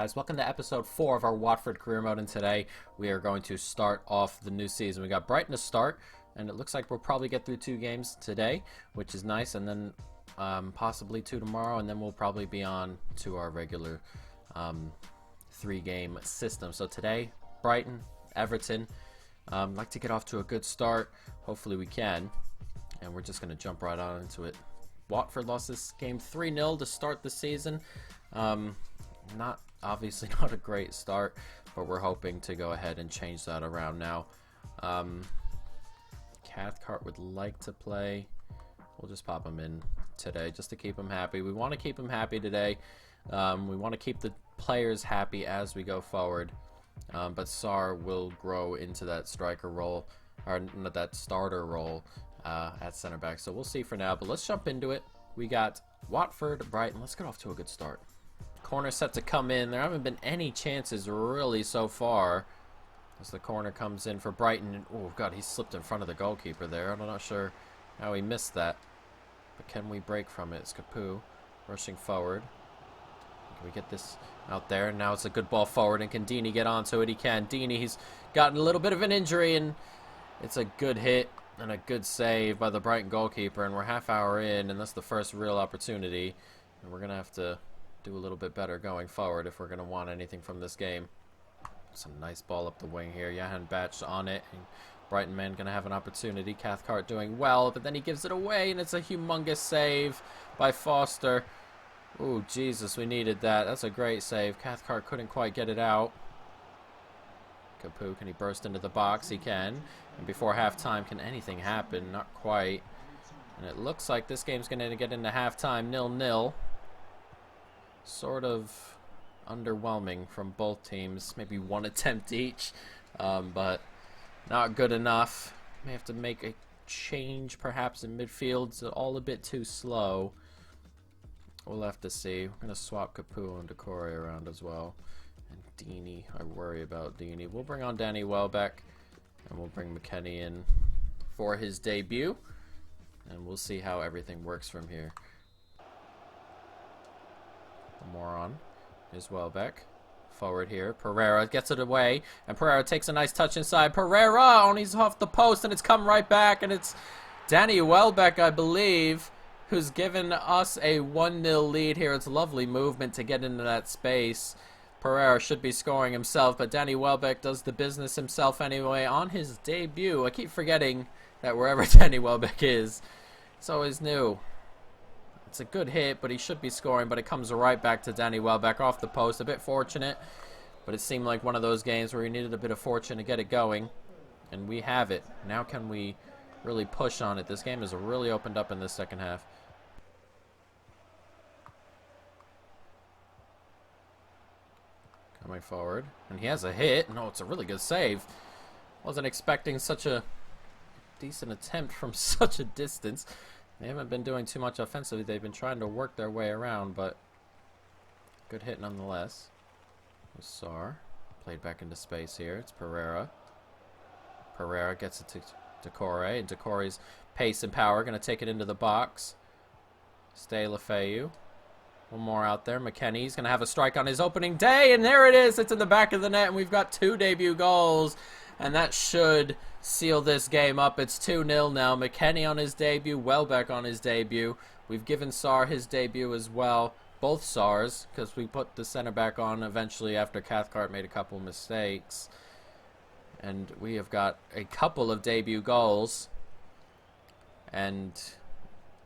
guys? Welcome to episode 4 of our Watford career mode, and today we are going to start off the new season. We got Brighton to start, and it looks like we'll probably get through 2 games today, which is nice, and then possibly 2 tomorrow, and then we'll probably be on to our regular 3-game system. So today, Brighton, Everton. I'd like to get off to a good start. Hopefully we can, and we're just going to jump right on into it. Watford lost this game 3-0 to start the season. Obviously not a great start, but we're hoping to go ahead and change that around now. Cathcart would like to play. We'll just pop him in today just to keep him happy. We want to keep him happy today. We want to keep the players happy as we go forward. But Sarr will grow into that striker role, or that starter role at center back. So we'll see for now, but let's jump into it. We got Watford, Brighton. Let's get off to a good start. Corner set to come in. There haven't been any chances really so far as the corner comes in for Brighton. Oh god, he slipped in front of the goalkeeper there. I'm not sure how he missed that, but can we break from it? It's Capu rushing forward. Can we get this out there? Now it's a good ball forward, and can Deeney get onto it? He can. Deeney, he's gotten a little bit of an injury, and it's a good hit and a good save by the Brighton goalkeeper, and we're half hour in, and that's the first real opportunity, and we're gonna have to do a little bit better going forward if we're going to want anything from this game. It's a nice ball up the wing here. Johan Batch on it. And Brighton man going to have an opportunity. Cathcart doing well, but then he gives it away, and it's a humongous save by Foster. Oh, Jesus, we needed that. That's a great save. Cathcart couldn't quite get it out. Capu, can he burst into the box? He can. And before halftime, can anything happen? Not quite. And it looks like this game's going to get into halftime 0-0. Sort of underwhelming from both teams. Maybe one attempt each, but not good enough. May have to make a change perhaps in midfield. It's all a bit too slow. We'll have to see. We're going to swap Capu and Decore around as well. And Deeney, I worry about Deeney. We'll bring on Danny Welbeck, and we'll bring McKennie in for his debut. And we'll see how everything works from here. Moron is Welbeck. Forward here. Pereira gets it away, and Pereira takes a nice touch inside. Pereira, and he's off the post, and it's come right back, and it's Danny Welbeck, I believe, who's given us a 1-0 lead here. It's lovely movement to get into that space. Pereira should be scoring himself, but Danny Welbeck does the business himself anyway on his debut. I keep forgetting that wherever Danny Welbeck is, it's always new. It's a good hit, but he should be scoring, but it comes right back to Danny Welbeck off the post. A bit fortunate, but it seemed like one of those games where he needed a bit of fortune to get it going, and we have it. Now can we really push on it? This game has really opened up in this second half. Coming forward, and he has a hit. No, it's a really good save. Wasn't expecting such a decent attempt from such a distance. They haven't been doing too much offensively. They've been trying to work their way around, but good hit nonetheless. Sarr played back into space here. It's Pereira. Pereira gets it to Decore, and Decore's pace and power going to take it into the box. Stay Lefeu. One more out there. McKennie's going to have a strike on his opening day, and there it is. It's in the back of the net, and we've got 2 debut goals, and that should seal this game up. It's 2-0 now. McKennie on his debut, Welbeck on his debut. We've given Sarr his debut as well. Both Sarrs, because we put the center back on eventually after Cathcart made a couple mistakes. And we have got a couple of debut goals. And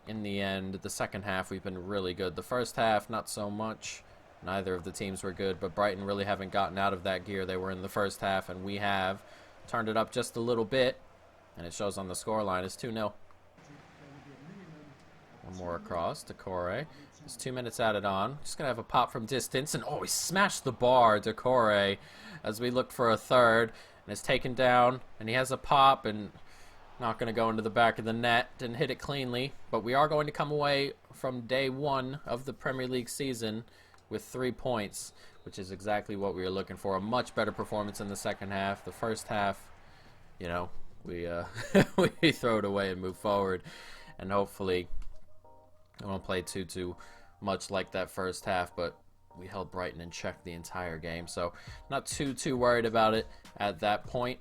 in the end, the second half, we've been really good. The first half, not so much. Neither of the teams were good, but Brighton really haven't gotten out of that gear they were in the first half, and we have turned it up just a little bit, and it shows on the scoreline. It's 2-0. One more across to Decore. There's 2 minutes added on. Just going to have a pop from distance, and oh, he smashed the bar, Decore, as we look for a third, and it's taken down, and he has a pop, and not going to go into the back of the net. Didn't hit it cleanly, but we are going to come away from day 1 of the Premier League season with 3 points, which is exactly what we were looking for. A much better performance in the second half. The first half, you know, we we throw it away and move forward, and hopefully I won't play too much like that first half, but we held Brighton in check the entire game, so not too worried about it at that point.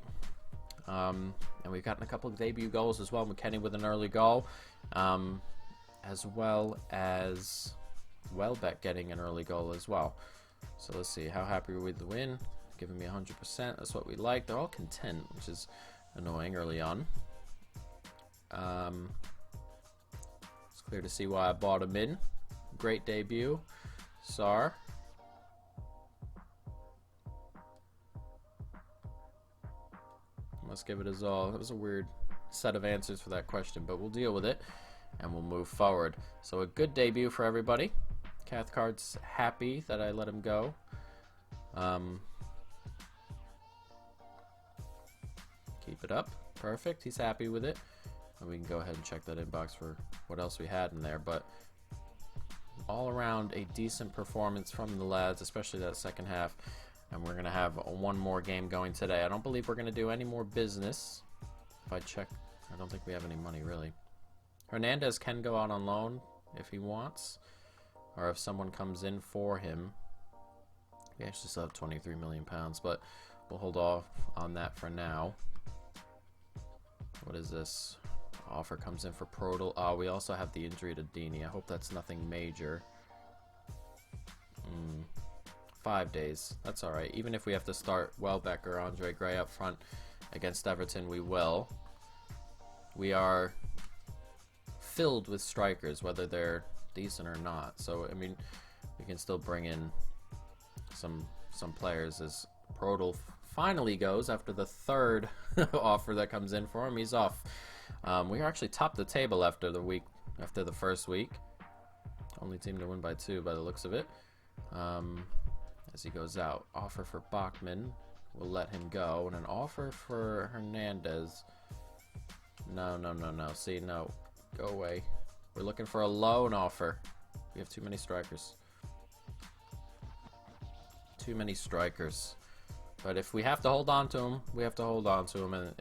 And we've gotten a couple of debut goals as well. McKennie with an early goal, as well as Welbeck getting an early goal as well. So let's see, how happy are we with the win? Giving me 100%. That's what we like. They're all content, which is annoying early on. It's clear to see why I bought him in. Great debut, Sar. Let's give it his all. That was a weird set of answers for that question, but we'll deal with it and we'll move forward. So a good debut for everybody. Cathcart's happy that I let him go. Keep it up. Perfect. He's happy with it. And we can go ahead and check that inbox for what else we had in there. But all around a decent performance from the lads, especially that second half. And we're going to have one more game going today. I don't believe we're going to do any more business. If I check, I don't think we have any money really. Hernandez can go out on loan if he wants, or if someone comes in for him. We actually still have 23 million pounds, but we'll hold off on that for now. What is this? Offer comes in for Prodal. Oh, we also have the injury to Dini. I hope that's nothing major. 5 days. That's alright. Even if we have to start Welbeck or Andre Gray up front against Everton, we will. We are filled with strikers, whether they're decent or not. So, I mean, we can still bring in some players as Prodal finally goes after the third offer that comes in for him. He's off. We actually topped the table after the first week. Only team to win by 2 by the looks of it. As he goes out, offer for Bachmann, we'll let him go, and an offer for Hernandez. No. See, no, go away. We're looking for a loan offer. We have too many strikers. Too many strikers. But if we have to hold on to him, we have to hold on to him, and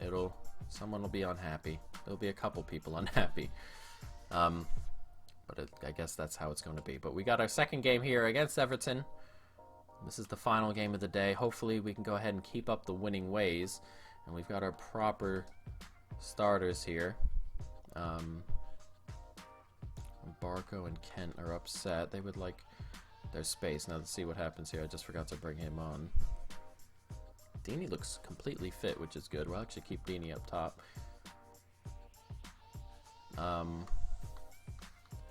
someone will be unhappy. There'll be a couple people unhappy. But I guess that's how it's going to be. But we got our second game here against Everton. This is the final game of the day. Hopefully we can go ahead and keep up the winning ways. And we've got our proper starters here. Barco and Kent are upset. They would like their space. Now let's see what happens here. I just forgot to bring him on. Dini looks completely fit, which is good. We'll actually keep Dini up top. And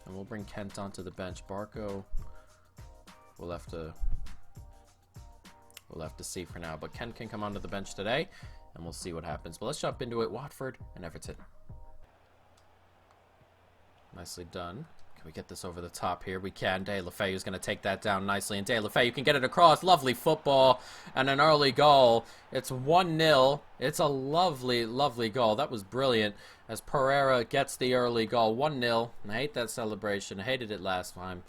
we'll bring Kent onto the bench. Barco, we'll have to see for now. But Kent can come onto the bench today, and we'll see what happens. But let's jump into it. Watford and Everton. Nicely done. Can we get this over the top here? We can. De La Feu's going to take that down nicely. And De La Feu can get it across. Lovely football and an early goal. It's 1-0. It's a lovely goal. That was brilliant as Pereira gets the early goal. 1-0. I hate that celebration. I hated it last time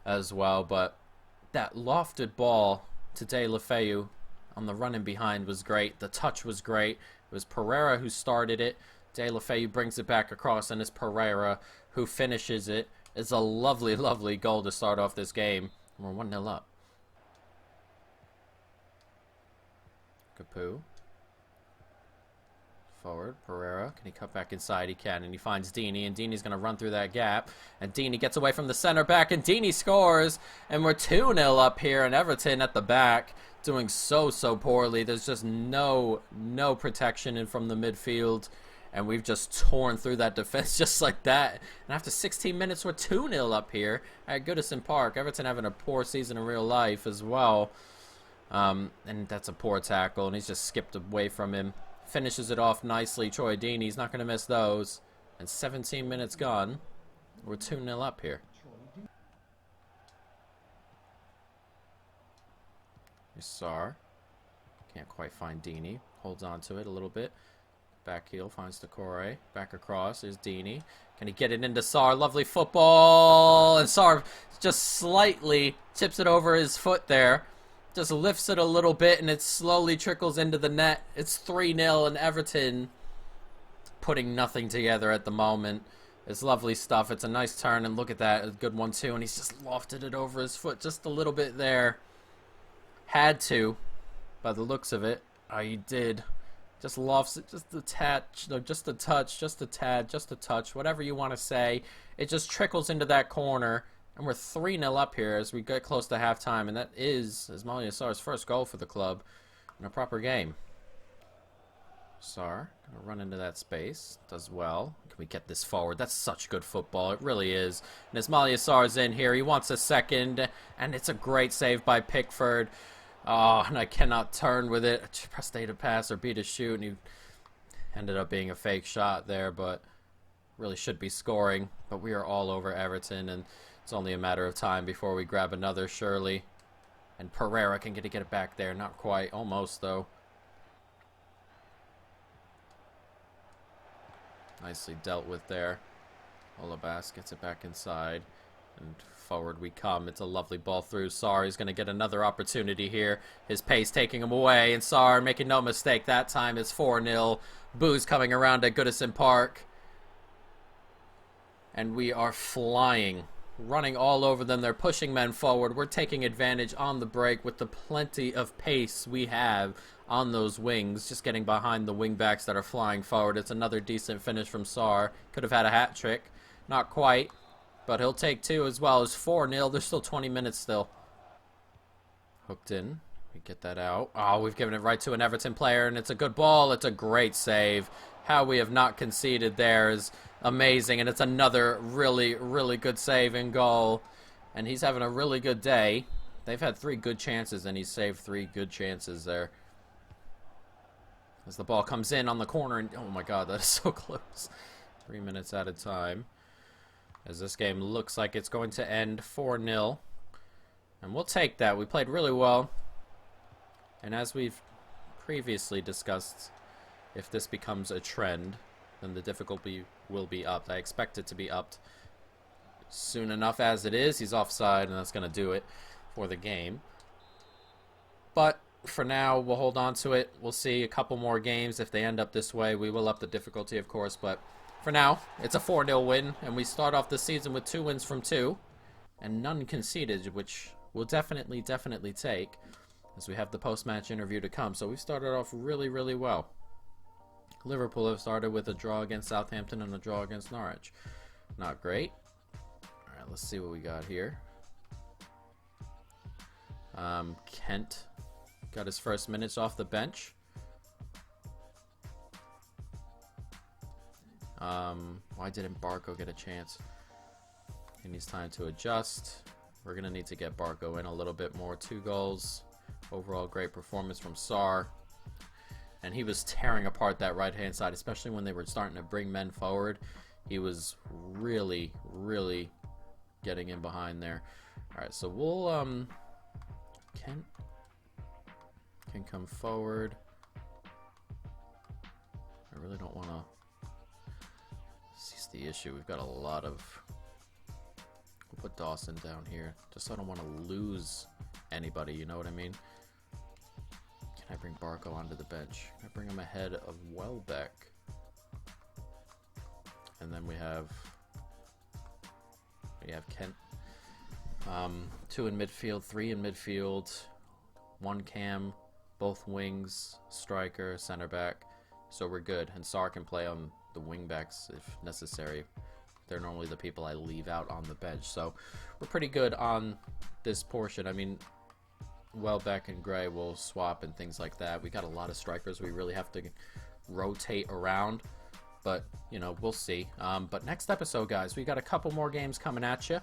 as well. But that lofted ball to De La Feu on the run in behind was great. The touch was great. It was Pereira who started it. De La Feu brings it back across, and it's Pereira who finishes it. It's a lovely goal to start off this game. We're 1-0 up. Capu. Forward. Pereira. Can he cut back inside? He can. And he finds Dini. And Dini's going to run through that gap. And Dini gets away from the center back. And Dini scores. And we're 2-0 up here. And Everton at the back doing so poorly. There's just no protection in from the midfield. And we've just torn through that defense just like that. And after 16 minutes, we're 2-0 up here at Goodison Park. Everton having a poor season in real life as well. And that's a poor tackle. And he's just skipped away from him. Finishes it off nicely. Troy Deeney's not going to miss those. And 17 minutes gone. We're 2-0 up here. Here's Sar. Can't quite find Dini. Holds on to it a little bit. Back heel, finds Decore. Back across, there's Dini. Can he get it into Sar? Lovely football! And Sar just slightly tips it over his foot there. Just lifts it a little bit, and it slowly trickles into the net. It's 3-0, and Everton putting nothing together at the moment. It's lovely stuff. It's a nice turn, and look at that. A good one, too. And he's just lofted it over his foot just a little bit there. Had to, by the looks of it. Oh, he did. Just lofts it just a touch, no, just a touch, just a tad, just a touch, whatever you want to say. It just trickles into that corner, and we're 3-0 up here as we get close to halftime, and that is Ismaila Sarr's first goal for the club in a proper game. Sarr gonna run into that space, does well. Can we get this forward? That's such good football, it really is. And Ismaila Sarr's in here, he wants a second, and it's a great save by Pickford. Oh, and I cannot turn with it. I pressed A to pass or B to shoot, and he ended up being a fake shot there, but really should be scoring. But we are all over Everton, and it's only a matter of time before we grab another, surely. And Pereira can get it back there. Not quite. Almost, though. Nicely dealt with there. Olabas gets it back inside. And forward we come. It's a lovely ball through. Sarr is going to get another opportunity here. His pace taking him away. And Sarr, making no mistake, that time it's 4-0. Boo's coming around at Goodison Park. And we are flying. Running all over them. They're pushing men forward. We're taking advantage on the break with the plenty of pace we have on those wings. Just getting behind the wing backs that are flying forward. It's another decent finish from Sarr. Could have had a hat trick. Not quite. But he'll take two as well. It's 4-0. There's still 20 minutes still. Hooked in. We get that out. Oh, we've given it right to an Everton player, and it's a good ball. It's a great save. How we have not conceded there is amazing, and it's another really, really good save and goal. And he's having a really good day. They've had 3 good chances, and he's saved 3 good chances there. As the ball comes in on the corner, and oh my god, that is so close. 3 minutes at a time. As this game looks like it's going to end 4-0. And we'll take that. We played really well. And as we've previously discussed, if this becomes a trend, then the difficulty will be upped. I expect it to be upped soon enough as it is. He's offside, and that's going to do it for the game. But for now, we'll hold on to it. We'll see a couple more games. If they end up this way, we will up the difficulty, of course. But for now, it's a 4-0 win, and we start off the season with 2 wins from 2, and none conceded, which we'll definitely take, as we have the post-match interview to come. So we started off really, really well. Liverpool have started with a draw against Southampton and a draw against Norwich. Not great. Alright, let's see what we got here. Kent got his first minutes off the bench. Why didn't Barco get a chance? He needs time to adjust. We're going to need to get Barco in a little bit more. 2 goals. Overall, great performance from Sarr. And he was tearing apart that right-hand side, especially when they were starting to bring men forward. He was really, really getting in behind there. Alright, so we'll, Kent can come forward. I really don't want to seize the issue. We've got a lot of... We'll put Dawson down here, just so I don't want to lose anybody, you know what I mean? Can I bring Barco onto the bench? Can I bring him ahead of Welbeck? And then we have Kent. 2 in midfield, 3 in midfield, 1 cam, both wings, striker, center back. So we're good. And Sarr can play on the wing backs if necessary. They're normally the people I leave out on the bench. So we're pretty good on this portion. I mean, Welbeck and Gray will swap and things like that. We got a lot of strikers we really have to rotate around. But, you know, we'll see. But next episode, guys, we got a couple more games coming at you.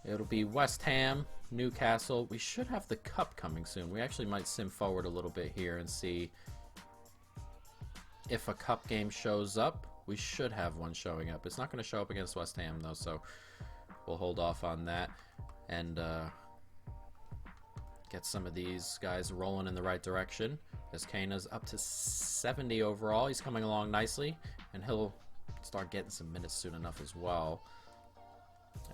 It'll be West Ham, Newcastle. We should have the Cup coming soon. We actually might sim forward a little bit here and see if a Cup game shows up. We should have one showing up. It's not going to show up against West Ham, though, so we'll hold off on that and get some of these guys rolling in the right direction. As Kane's up to 70 overall. He's coming along nicely, and he'll start getting some minutes soon enough as well.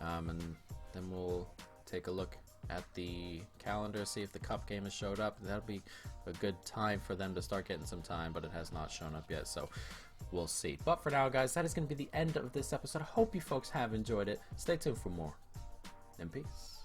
And then we'll take a look at the calendar, see if the cup game has showed up. That'll be a good time for them to start getting some time, but it has not shown up yet, so we'll see. But for now, guys, that is going to be the end of this episode. I hope you folks have enjoyed it. Stay tuned for more, and peace.